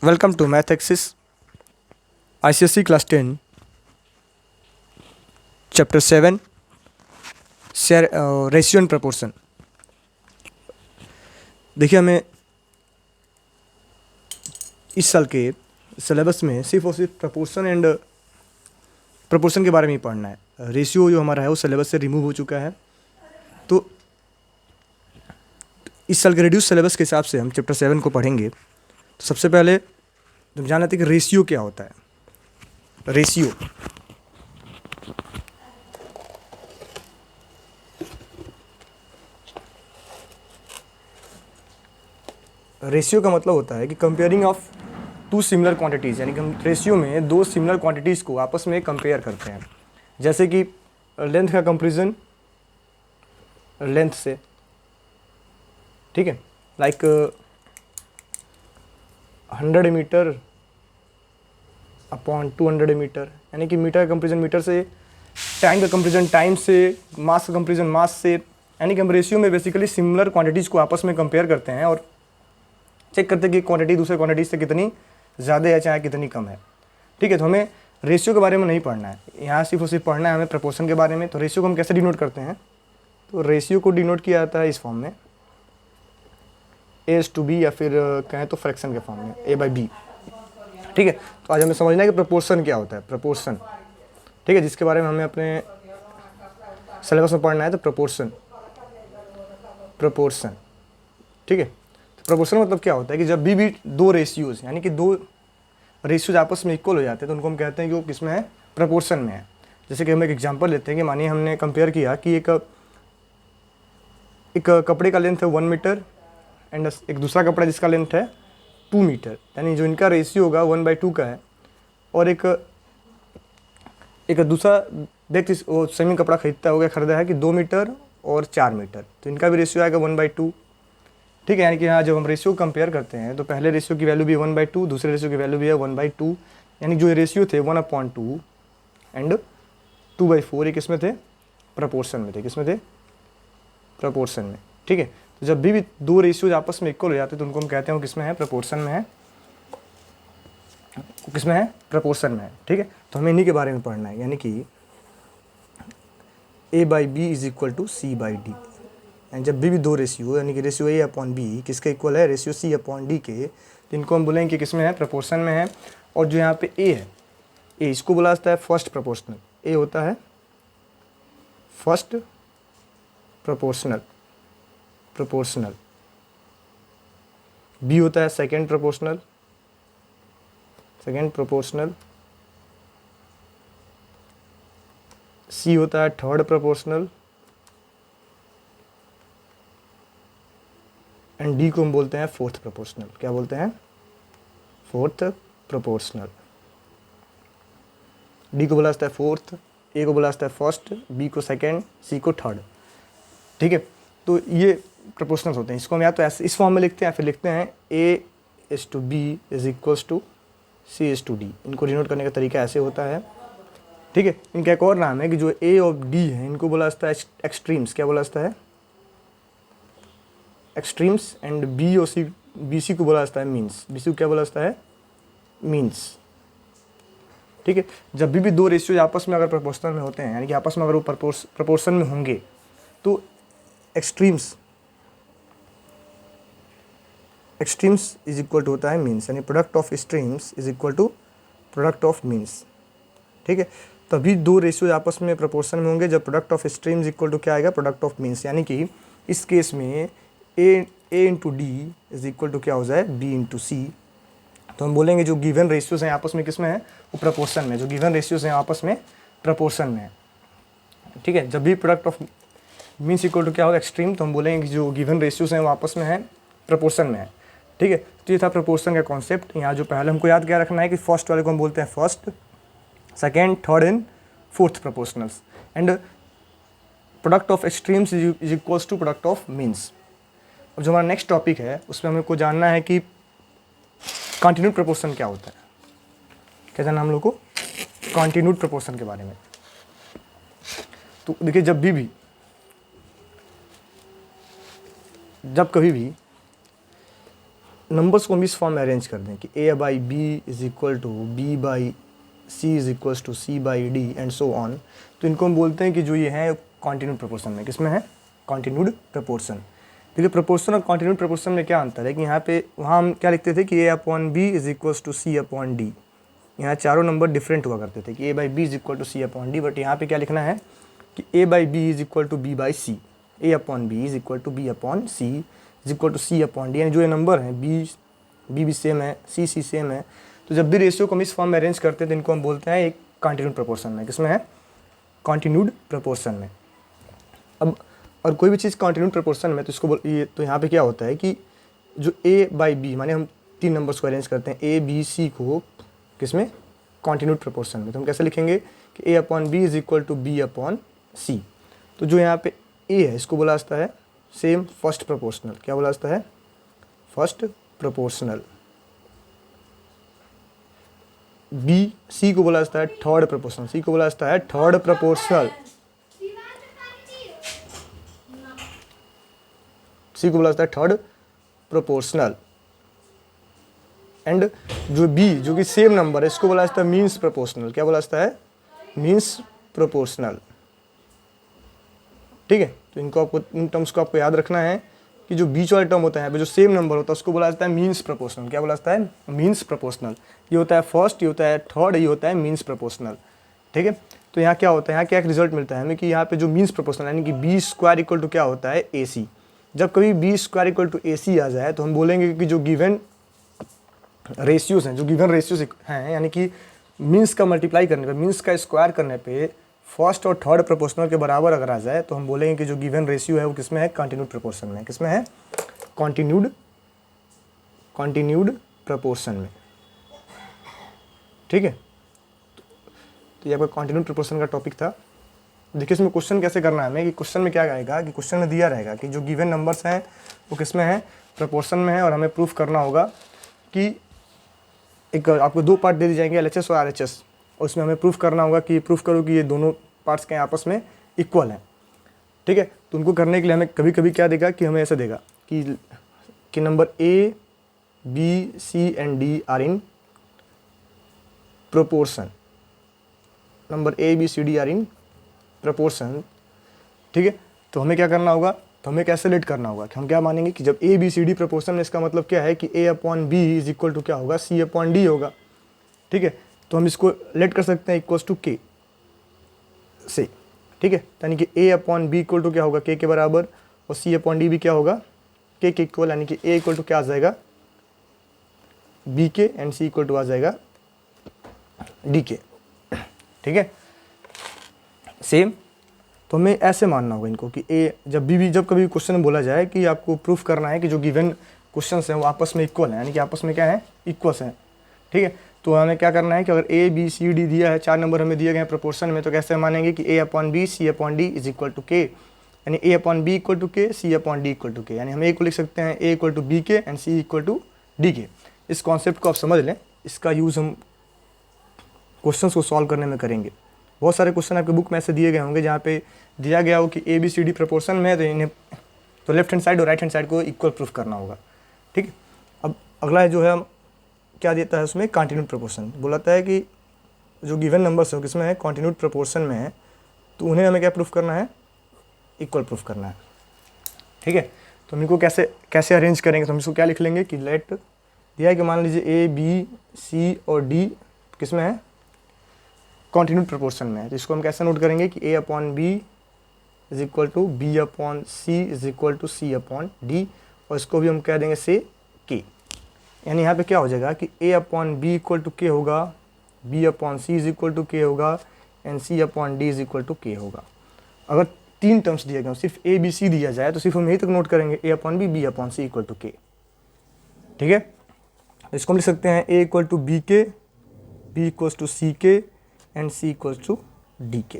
Welcome to Math Axis ICSE Class 10 Chapter 7 Ratio and Proportion। देखिए, हमें इस साल के सिलेबस में सिर्फ और सिर्फ प्रपोर्शन के बारे में ही पढ़ना है। रेशियो जो हमारा है वो सिलेबस से रिमूव हो चुका है। तो इस साल के रिड्यूस सिलेबस के हिसाब से हम चैप्टर 7 को पढ़ेंगे। तो सबसे पहले हम जान लेते हैं कि रेशियो क्या होता है। रेशियो का मतलब होता है कि comparing of two similar quantities, यानी कि हम रेशियो में दो सिमिलर क्वांटिटीज़ को आपस में कंपेयर करते हैं। जैसे कि लेंथ का कंपेरिजन लेंथ से, ठीक है, लाइक 100 मीटर अपॉन 200 मीटर, यानी कि मीटर का कंपेरिजन मीटर से, टाइम का कंपेरिजन टाइम से, मास का कंपेरिजन मास से, यानी कि हम रेशियो में बेसिकली सिमिलर क्वांटिटीज़ को आपस में कंपेयर करते हैं और चेक करते हैं कि क्वांटिटी दूसरे क्वांटिटी से कितनी ज़्यादा है चाहे कितनी कम है। ठीक है, तो हमें रेशियो के बारे में नहीं पढ़ना है, यहाँ सिर्फ और सिर्फ पढ़ना है हमें प्रपोर्शन के बारे में। तो रेशियो को हम कैसे डिनोट करते हैं? तो रेशियो को डिनोट किया जाता है इस फॉर्म में, A/B, या फिर कहें तो फ्रैक्शन के फॉर्म में A/B। ठीक है, तो आज हमें समझना है कि प्रपोर्शन क्या होता है। प्रपोर्शन, ठीक है, जिसके बारे में हमें अपने सिलेबस में पढ़ना है। तो प्रपोर्शन, ठीक है, तो प्रपोर्शन मतलब क्या होता है कि जब भी दो रेशियोज, यानी कि दो रेशियोज आपस में इक्वल हो जाते हैं तो उनको हम कहते हैं कि वो किसमें है? प्रपोर्शन में है। जैसे कि हम एक एग्जांपल लेते हैं कि मानिए हमने कंपेयर किया कि एक कपड़े का लेंथ है 1 मीटर एंड एक दूसरा कपड़ा जिसका लेंथ है 2 मीटर, यानी जो इनका रेशियो होगा 1/2 का है। और एक दूसरा व्यक्ति वो सेम कपड़ा खरीदा है कि 2 मीटर और 4 मीटर, तो इनका भी रेशियो आएगा 1/2। ठीक है, यानी कि यहाँ जब हम रेशियो कंपेयर करते हैं तो पहले रेशियो की वैल्यू भी है 1/2, दूसरे रेशियो की वैल्यू भी है 1/2, यानी जो रेशियो थे 1/2 एंड 2/4 ये किस में थे? प्रपोर्शन में थे। किस में थे? प्रपोर्शन में। ठीक है, तो जब भी दो रेशियोज आपस में इक्वल हो जाते हैं तो उनको हम कहते हैं वो किस में है? प्रपोर्शन में है। किस में है? प्रपोर्शन में है। ठीक है, तो हमें इन्हीं के बारे में पढ़ना है, यानी कि A/B is equal to C/D। And जब भी दो रेशियो, यानी कि रेशियो A/B किसके इक्वल है? रेशियो C/D के, तो इनको हम बोलेंगे कि किसमें है? प्रपोर्शन में है। और जो यहाँ पे A है, A इसको बोला जाता है फर्स्ट प्रोपोर्शनल। A होता है फर्स्ट प्रोपोर्शनल, B होता है सेकेंड प्रोपोर्शनल, C होता है थर्ड प्रोपोर्शनल, एंड D को हम बोलते हैं फोर्थ प्रोपोर्शनल। क्या बोलते हैं? Fourth proportional. D को बोला जाता है फोर्थ, A को बोला जाता है फर्स्ट, B को सेकेंड, C को थर्ड। ठीक है, तो ये प्रोपोर्शनल्स होते हैं। इसको हम या तो ऐसे इस फॉर्म में लिखते हैं या फिर लिखते हैं A/B is equals to C/D। इनको डिनोट करने का तरीका ऐसे होता है। ठीक है, इनका एक और नाम है कि जो A और D है इनको बोला जाता है एक्सट्रीम्स। क्या बोला जाता है? एक्सट्रीम्स। एंड B और BC को बोला जाता है मीन्स। BC को क्या बोला जाता है? मीन्स। ठीक है, जब भी दो रेशियो आपस में अगर प्रोपोर्शनल में होते हैं, यानी कि आपस में अगर वो प्रोपोर्शन में होंगे, तो एक्सट्रीम्स इज इक्वल टू होता है मीन्स, यानी product of extremes is equal to product of means. ठीक है, तभी दो रेशियो आपस में प्रोपोर्शन में होंगे जब product of extremes equal to क्या आएगा? Product of means. यानी कि इस केस में A into D is equal to क्या हो जाए? B into C। तो हम बोलेंगे जो गिवन रेशियोज हैं आपस में किस में है? वो प्रपोर्शन में। जो गिवन रेशियोज हैं आपस में प्रपोर्शन में है। ठीक है, जब भी product of means equal to क्या होगा? एक्सट्रीम, तो हम बोलेंगे कि जो गिवन रेशियोज हैं वो आपस में है, प्रपोर्शन में है। ठीक है, तो ये था प्रपोर्शन का कॉन्सेप्ट। यहाँ जो पहले हमको याद क्या रखना है कि फर्स्ट वाले को हम बोलते हैं first, second, third and fourth proportionals, and product of extremes is equals to product of means. अब जो हमारा नेक्स्ट टॉपिक है उसमें हमको जानना है कि कॉन्टिन्यूड प्रपोर्शन क्या होता है। क्या जानना हम लोग को? कॉन्टिन्यूड प्रपोर्शन के बारे में। तो देखिए, जब कभी भी नंबर्स को हम इस फॉर्म में अरेंज कर दें कि a by B is equal to B by C is equal to C by D and so on, तो इनको हम बोलते हैं कि जो ये है कॉन्टिन्यूड प्रोपोर्शन में, किसमें है, कॉन्टिन्यूड प्रोपोर्शन। देखिए प्रोपोर्शन और कॉन्टिन्यूड प्रोपोर्शन में क्या अंतर है कि यहाँ पे वहाँ हम क्या लिखते थे कि a upon B is equals to C upon D, यहाँ चारों नंबर डिफरेंट हुआ करते थे कि a by B is equal to C upon D, but यहाँ पे क्या लिखना है कि a by B is equal to B by C, a upon B is equal to B upon C is equal to C upon D, यानी जो ये number हैं बी भी सेम है, सी सेम है, तो जब भी रेशियो को हम इस फॉर्म में अरेंज करते हैं तो इनको हम बोलते हैं एक कॉन्टिन्यूड प्रोपोर्शन में, किसमें है, कॉन्टिन्यूड प्रोपोर्शन में। अब और कोई भी चीज़ कॉन्टिन्यूड प्रोपोर्शन में तो इसको ये तो यहाँ पे क्या होता है कि जो a बाई बी, माने हम तीन नंबर्स को अरेंज करते हैं a b c को किसमें, कॉन्टिन्यूड प्रोपोर्शन में, तो हम कैसे लिखेंगे कि a upon B is equal to B upon C. तो जो यहाँ पे a है इसको बोला जाता है सेम फर्स्ट प्रोपोर्शनल, क्या बोला जाता है, फर्स्ट प्रोपोर्शनल। बी सी को बोला जाता है थर्ड प्रोपोर्शनल, सी को बोला जाता है थर्ड प्रोपोर्शनल, सी को बोला जाता है थर्ड प्रोपोर्शनल। एंड जो बी जो कि सेम नंबर है इसको बोला जाता है मीन्स प्रोपोर्शनल, क्या बोला जाता है, मीन्स प्रोपोर्शनल। ठीक है, तो इनको आपको इन टर्म्स को आपको याद रखना है कि जो बीच वाला टर्म होता है जो सेम नंबर होता है उसको बोला जाता है मीन्स प्रोपोर्शनल, क्या बोला जाता है, मीन्स प्रोपोर्शनल। ये होता है फर्स्ट, ये होता है थर्ड, ये होता है मीन्स प्रोपोर्शनल। ठीक है, तो यहाँ क्या होता है, यहाँ क्या एक रिजल्ट मिलता है हमें कि यहाँ पे जो मीन्स प्रोपोर्शनल यानी कि बी स्क्वायर इक्वल टू क्या होता है, ए सी। जब कभी बी स्क्वायर इक्वल टू ए सी आ जाए तो हम बोलेंगे कि जो गिवन रेशियोज हैं, जो गिवन रेशियोज हैं, यानी कि मीन्स का मल्टीप्लाई करने पे, मीन्स का स्क्वायर करने पे फर्स्ट और थर्ड प्रोपोर्शनल के बराबर अगर आ जाए तो हम बोलेंगे कि जो गिवन रेशियो है वो किसमें है, कॉन्टिन्यूड प्रोपोर्शन में, किसमें है, कॉन्टिन्यूड प्रोपोर्शन में। ठीक है, तो ये आपका कॉन्टिन्यूड प्रोपोर्शन का टॉपिक था। देखिए इसमें क्वेश्चन कैसे करना है हमें, कि क्वेश्चन में क्या आएगा कि क्वेश्चन में दिया रहेगा कि जो गिवन नंबर्स हैं वो किसमें है, प्रोपोर्शन में है, और हमें प्रूफ करना होगा कि एक आपको दो पार्ट दे दी जाएंगे LHS और RHS, और उसमें हमें प्रूफ करना होगा कि प्रूफ करो कि ये दोनों पार्ट्स के आपस में इक्वल हैं। ठीक है, तो उनको करने के लिए हमें कभी कभी क्या देगा कि हमें ऐसे देगा कि number A, B, C and D are in proportion, number A, B, C, D are in proportion. ठीक है, तो हमें क्या करना होगा, तो हमें कैसे लेट करना होगा कि हम क्या मानेंगे कि जब A, B, C, D proportion में, इसका मतलब क्या है कि A upon B is equal to क्या होगा, C अपॉन डी होगा। ठीक है, तो हम इसको लेट कर सकते हैं इक्वल्स टू K से। ठीक है, यानी कि A upon B equal to क्या होगा, K के बराबर, और C अपॉन डी भी क्या होगा, K के इक्वल, यानी कि A इक्वल टू क्या आ जाएगा, B के, एंड C इक्वल टू आ जाएगा D के। ठीक है, सेम, तो हमें ऐसे मानना होगा इनको कि जब कभी क्वेश्चन में बोला जाए कि आपको प्रूफ करना है कि जो गिवन क्वेश्चंस हैं वो आपस में इक्वल हैं, यानी कि आपस में क्या है, इक्वल्स हैं। ठीक है, तो हमें क्या करना है कि अगर A, B, C, D दिया है, चार नंबर हमें दिए गए हैं प्रोपोर्शन में, तो कैसे मानेंगे कि A upon B, C upon D is equal to K, यानी A upon B equal to K, C upon D equal to K, यानी हम A को लिख सकते हैं A equal to B K and C equal to D K. इस concept को आप समझ लें, इसका यूज़ हम क्वेश्चंस को सॉल्व करने में करेंगे। बहुत सारे क्वेश्चन आपके बुक में ऐसे दिए गए होंगे जहाँ पे दिया गया हो कि A, B, C, D proportion में है, तो इन्हें तो लेफ्ट हैंड साइड और राइट हैंड साइड को इक्वल प्रूफ करना होगा। ठीक है, अब अगला है जो है क्या देता है उसमें, कॉन्टिन्यूड प्रोपोर्शन। बोलाता है कि जो गिवन नंबर्स है किसमें है, कॉन्टिन्यूड प्रोपोर्शन में है, तो उन्हें हमें क्या प्रूफ करना है, इक्वल प्रूफ करना है। ठीक है, तो हम इनको कैसे अरेंज करेंगे, तो हम इसको क्या लिख लेंगे कि लेट दिया है कि मान लीजिए A, B, C और D किसमें है, कॉन्टिन्यूड प्रोपोर्शन में है, तो इसको हम कैसे नोट करेंगे कि A upon B is equal to B upon C is equal to C upon D, और इसको भी हम कह देंगे से K। यानी यहाँ पे क्या हो जाएगा कि A upon B equal to K होगा, B upon C is equal to K होगा, and C upon D is equal to K होगा। अगर तीन टर्म्स दिए गए, सिर्फ A, B, C दिया जाए तो सिर्फ हम यही तक नोट करेंगे A upon B, B upon C equal to K। ठीक है, इसको हम लिख सकते हैं A equal to B K, B equal to C K, and C equal to D K.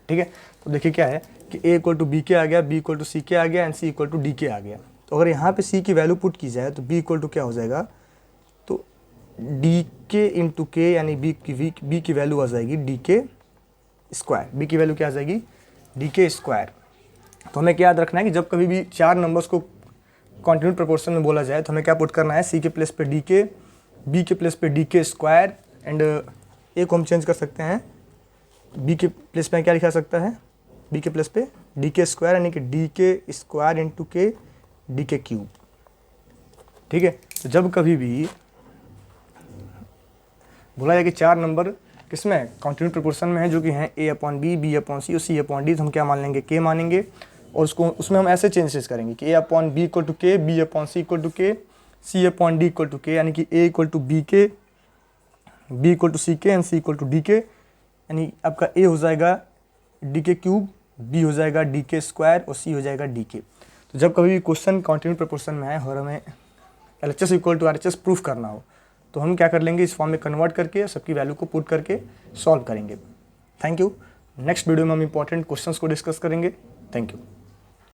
ठीक है, तो देखिए क्या है कि A इक्वल टू बी के आ गया, B equal to C K आ गया, and C equal to D K आ गया। तो अगर यहाँ पे C की वैल्यू पुट की जाए तो B इक्वल टू क्या हो जाएगा, तो D के इंटू के, यानी B की वैल्यू आ जाएगी D के स्क्वायर। B की वैल्यू क्या आ जाएगी, D के स्क्वायर। तो हमें क्या याद रखना है कि जब कभी भी चार नंबर्स को कॉन्टिन्यूड प्रोपोर्शन में बोला जाए तो हमें क्या पुट करना है, सी के प्लेस पे डी के, बी के प्लेस पे डी के स्क्वायर एंड ए को हम चेंज कर सकते हैं, बी के प्लेस पे क्या लिखा सकता है, बी के प्लेस पे डी के स्क्वायर यानी कि डी के स्क्वायर इंटू के डी के क्यूब। ठीक है, तो जब कभी भी बोला जाए कि 4 नंबर किसमें कॉन्टिन्यूड प्रोपोर्शन में है जो कि हैं ए अपॉन बी अपॉन सी और सी अपॉन डी, तो हम क्या मान लेंगे, के मानेंगे और उसको उसमें हम ऐसे चेंजेस करेंगे कि A upon B equal to K, B upon C equal to K, C upon D equal to K, यानी कि A equal to B K, B equal to C K and C equal to D K, यानी आपका ए हो जाएगा D के cube, B हो जाएगा D के स्क्वायर और सी हो जाएगा डी के। तो जब कभी भी क्वेश्चन कॉन्टिन्यूड प्रोपोर्शन में है और हमें LHS equal to RHS proof करना हो तो हम क्या कर लेंगे, इस फॉर्म में कन्वर्ट करके सबकी वैल्यू को पुट करके सॉल्व करेंगे। Thank you. नेक्स्ट वीडियो में हम इंपॉर्टेंट क्वेश्चंस को डिस्कस करेंगे। Thank you.